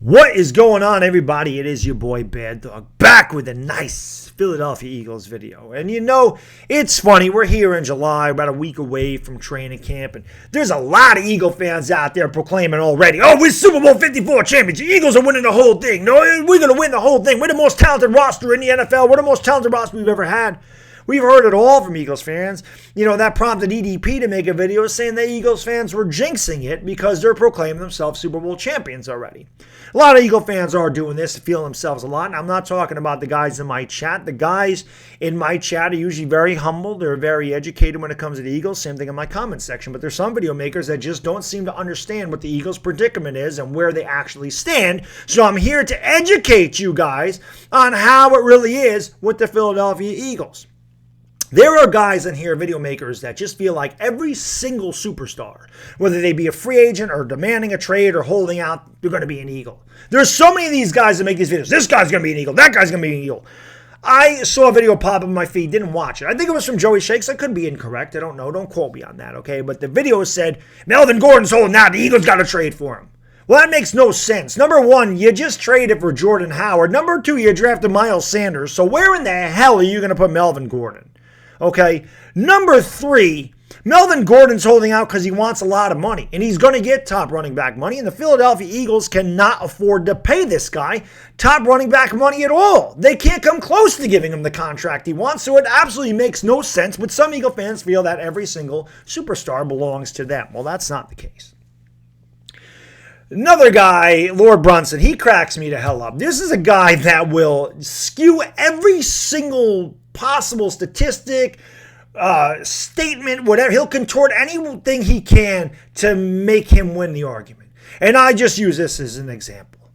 What is going on, everybody? It is your boy Baddog back with a nice Philadelphia Eagles video. And you know, it's funny, we're here in July, about a week away from training camp, and there's a lot of Eagle fans out there proclaiming already, oh, we're Super Bowl 54 champions. The Eagles are winning the whole thing. No, we're going to win the whole thing. We're the most talented roster in the NFL. We're the most talented roster we've ever had. We've heard it all from Eagles fans. You know, that prompted EDP to make a video saying that Eagles fans were jinxing it because they're proclaiming themselves Super Bowl champions already. A lot of Eagle fans are doing this, feeling themselves a lot. And I'm not talking about the guys in my chat. The guys in my chat are usually very humble. They're very educated when it comes to the Eagles. Same thing in my comment section. But there's some video makers that just don't seem to understand what the Eagles' predicament is and where they actually stand. So I'm here to educate you guys on how it really is with the Philadelphia Eagles. There are guys in here, video makers, that just feel like every single superstar, whether they be a free agent or demanding a trade or holding out, they're going to be an Eagle. There's so many of these guys that make these videos. This guy's going to be an Eagle. That guy's going to be an Eagle. I saw a video pop up on my feed, didn't watch it. I think it was from Joey Shakes. I could be incorrect. I don't know. Don't quote me on that, okay? But the video said, Melvin Gordon's holding out. The Eagles got to trade for him. Well, that makes no sense. Number one, you just traded for Jordan Howard. Number two, you drafted Miles Sanders. So where in the hell are you going to put Melvin Gordon? Okay, number three, Melvin Gordon's holding out because he wants a lot of money, and he's going to get top running back money, and the Philadelphia Eagles cannot afford to pay this guy top running back money at all. They can't come close to giving him the contract he wants, so it absolutely makes no sense, but some Eagle fans feel that every single superstar belongs to them. Well, that's not the case. Another guy, Lord Brunson, he cracks me the hell up. This is a guy that will skew every single possible statistic, statement, whatever. He'll contort anything he can to make him win the argument. And I just use this as an example.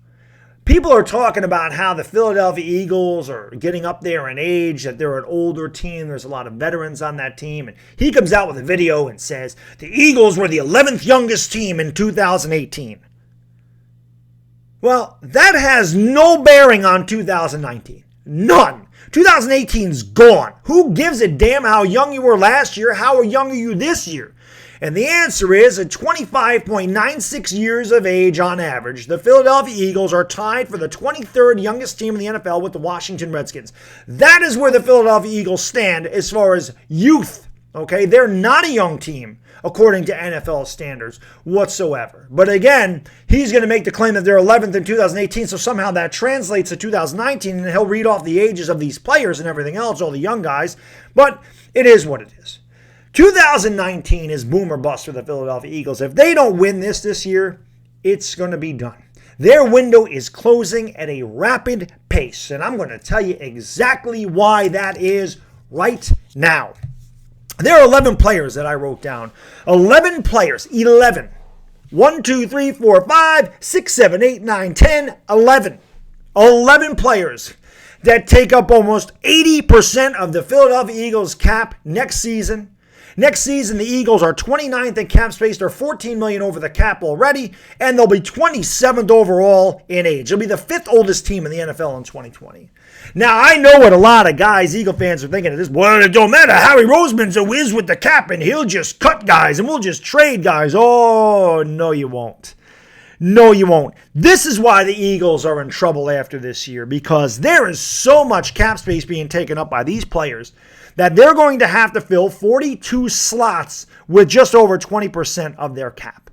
People are talking about how the Philadelphia Eagles are getting up there in age, that they're an older team. There's a lot of veterans on that team. And he comes out with a video and says, the Eagles were the 11th youngest team in 2018. Well, that has no bearing on 2019. None. 2018's gone. Who gives a damn how young you were last year? How young are you this year? And the answer is, at 25.96 years of age on average, the Philadelphia Eagles are tied for the 23rd youngest team in the NFL with the Washington Redskins. That is where the Philadelphia Eagles stand as far as youth. Okay, they're not a young team according to NFL standards whatsoever. But again, he's going to make the claim that they're 11th in 2018, so somehow that translates to 2019, and he'll read off the ages of these players and everything else, all the young guys. But it is what it is. 2019 is boom or bust for the Philadelphia Eagles. If they don't win this year, it's going to be done. Their window is closing at a rapid pace, and I'm going to tell you exactly why that is right now. There are 11 players that I wrote down. 11 players. 11. 1, 2, 3, 4, 5, 6, 7, 8, 9, 10, 11. 11 players that take up almost 80% of the Philadelphia Eagles cap next season. Next season, the Eagles are 29th in cap space. They're $14 million over the cap already, and they'll be 27th overall in age. They'll be the 5th oldest team in the NFL in 2020. Now, I know what a lot of guys, Eagle fans, are thinking of this. Well, it don't matter. Howie Roseman's a whiz with the cap, and he'll just cut guys, and we'll just trade guys. Oh, no, you won't. No, you won't. This is why the Eagles are in trouble after this year, because there is so much cap space being taken up by these players that they're going to have to fill 42 slots with just over 20% of their cap.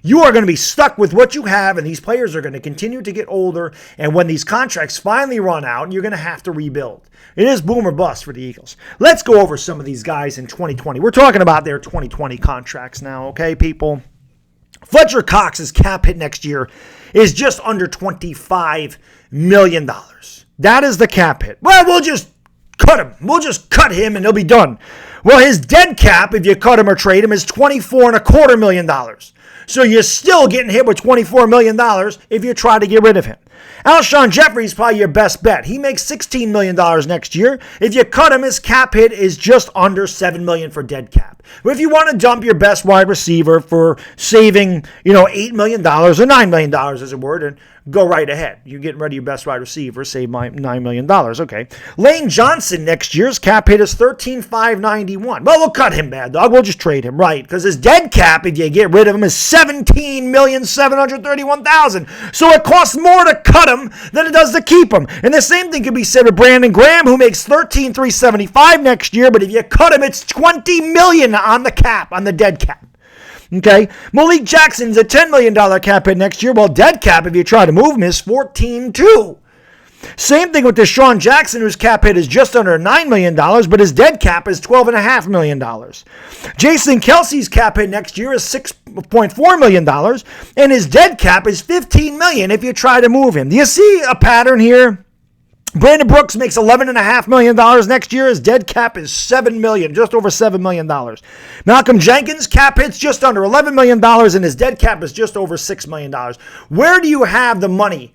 You are going to be stuck with what you have, and these players are going to continue to get older, and when these contracts finally run out, you're going to have to rebuild. It is boom or bust for the Eagles. Let's go over some of these guys in 2020. We're talking about their 2020 contracts now, okay, people? Fletcher Cox's cap hit next year is just under $25 million. That is the cap hit. Well, we'll just cut him. We'll just cut him and he'll be done. Well, his dead cap, if you cut him or trade him, is $24.25 million. So you're still getting hit with $24 million if you try to get rid of him. Alshon Jeffrey is probably your best bet. He makes $16 million next year. If you cut him, his cap hit is just under $7 million for dead cap. But if you want to dump your best wide receiver for saving, $8 million or $9 million as a word, and go right ahead. You're getting rid of your best wide receiver, save my $9 million. Okay. Lane Johnson next year's cap hit is $13,591. Well, we'll cut him, Baddog. We'll just trade him, right? Because his dead cap, if you get rid of him, is $17,731,000. So it costs more to cut him than it does to keep him. And the same thing can be said with Brandon Graham, who makes $13,375 next year, but if you cut him, it's $20 million on the cap, on the dead cap. Okay, Malik Jackson's a $10 million cap hit next year. Well, dead cap, if you try to move him, is $14.2. Same thing with Deshaun Jackson, whose cap hit is just under $9 million, but his dead cap is $12.5 million. Jason Kelsey's cap hit next year is $6.4 million, and his dead cap is $15 million if you try to move him. Do you see a pattern here? Brandon Brooks makes $11.5 million next year. His dead cap is $7 million, just over $7 million. Malcolm Jenkins' cap hits just under $11 million, and his dead cap is just over $6 million. Where do you have the money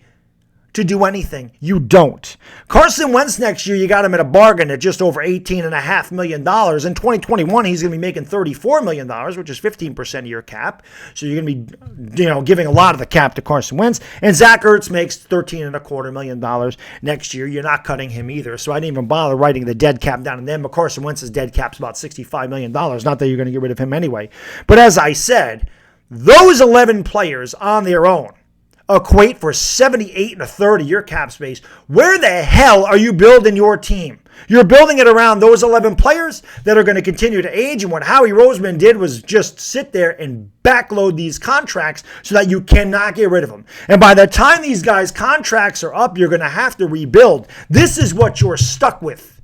to do anything? You don't. Carson Wentz next year, you got him at a bargain at just over $18.5 million. In 2021, he's going to be making $34 million, which is 15% of your cap. So you're going to be, giving a lot of the cap to Carson Wentz. And Zach Ertz makes $13.25 million next year. You're not cutting him either. So I didn't even bother writing the dead cap down to them. But Carson Wentz's dead cap's about $65 million. Not that you're going to get rid of him anyway. But as I said, those 11 players on their own equate for 78 1/3 of your cap space. Where the hell are you building your team? You're building it around those 11 players that are going to continue to age. And what Howie Roseman did was just sit there and backload these contracts so that you cannot get rid of them. And by the time these guys' contracts are up, you're going to have to rebuild. This is what you're stuck with.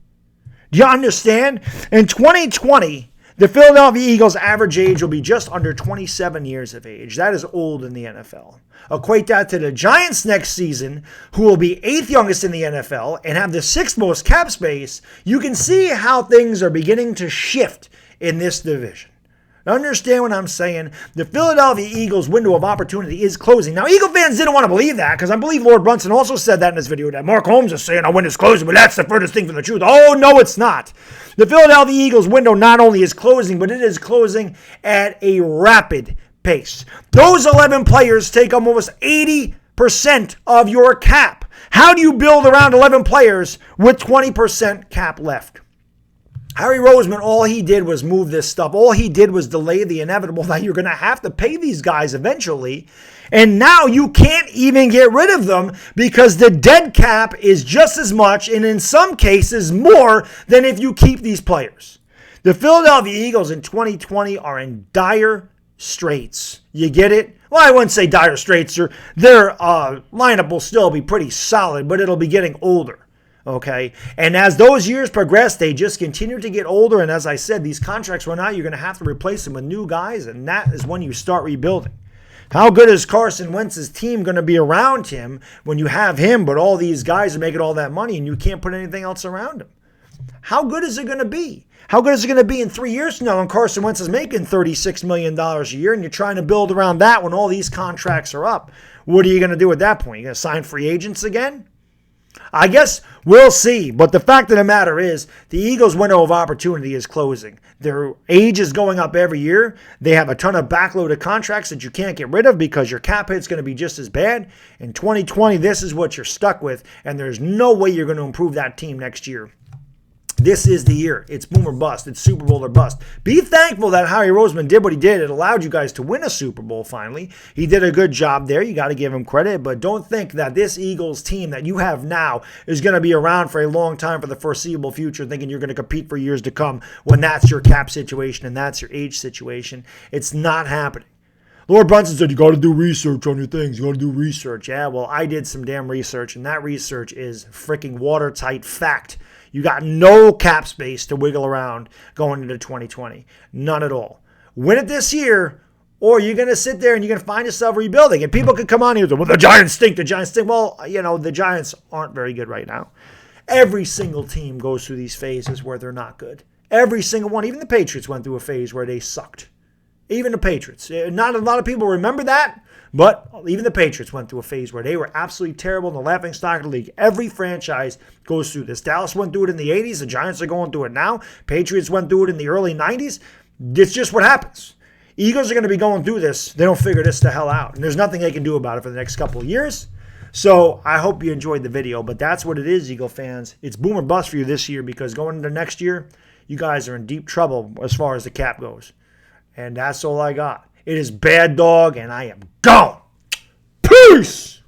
Do you understand? In 2020, the Philadelphia Eagles' average age will be just under 27 years of age. That is old in the NFL. Equate that to the Giants next season, who will be 8th youngest in the NFL and have the 6th most cap space. You can see how things are beginning to shift in this division. Now, understand what I'm saying. The Philadelphia Eagles' window of opportunity is closing. Now, Eagle fans didn't want to believe that because I believe Lord Brunson also said that in his video that Mark Holmes is saying our window's closing, but that's the furthest thing from the truth. Oh, no, it's not. The Philadelphia Eagles' window not only is closing, but it is closing at a rapid pace. Those 11 players take almost 80% of your cap. How do you build around 11 players with 20% cap left? Harry Roseman, all he did was move this stuff. All he did was delay the inevitable that you're going to have to pay these guys eventually. And now you can't even get rid of them because the dead cap is just as much and in some cases more than if you keep these players. The Philadelphia Eagles in 2020 are in dire straits. You get it? Well, I wouldn't say dire straits. Their lineup will still be pretty solid, but it'll be getting older. Okay, and as those years progress, they just continue to get older. And as I said, these contracts run out. You're going to have to replace them with new guys, and that is when you start rebuilding. How good is Carson Wentz's team going to be around him when you have him, but all these guys are making all that money and you can't put anything else around him? How good is it going to be? How good is it going to be in 3 years from now when Carson Wentz is making $36 million a year and you're trying to build around that when all these contracts are up? What are you going to do at that point? You going to sign free agents again? I guess we'll see. But the fact of the matter is the Eagles' window of opportunity is closing. Their age is going up every year. They have a ton of backloaded contracts that you can't get rid of because your cap hit's going to be just as bad. In 2020, this is what you're stuck with, and there's no way you're going to improve that team next year. This is the year. It's boom or bust. It's Super Bowl or bust. Be thankful that Howie Roseman did what he did. It allowed you guys to win a Super Bowl finally. He did a good job there. You got to give him credit. But don't think that this Eagles team that you have now is going to be around for a long time for the foreseeable future, thinking you're going to compete for years to come when that's your cap situation and that's your age situation. It's not happening. Lord Brunson said, you got to do research on your things. You got to do research. Yeah, well, I did some damn research, and that research is freaking watertight fact. You got no cap space to wiggle around going into 2020. None at all. Win it this year, or you're going to sit there and you're going to find yourself rebuilding. And people could come on here and say, well, the Giants stink, the Giants stink. Well, the Giants aren't very good right now. Every single team goes through these phases where they're not good. Every single one. Even the Patriots went through a phase where they sucked. Even the Patriots. Not a lot of people remember that, but even the Patriots went through a phase where they were absolutely terrible and the laughingstock of the league. Every franchise goes through this. Dallas went through it in the 80s. The Giants are going through it now. Patriots went through it in the early 90s. It's just what happens. Eagles are going to be going through this. They don't figure this the hell out. And there's nothing they can do about it for the next couple of years. So I hope you enjoyed the video, but that's what it is, Eagle fans. It's boom or bust for you this year because going into next year, you guys are in deep trouble as far as the cap goes. And that's all I got. It is Baddog, and I am gone. Peace!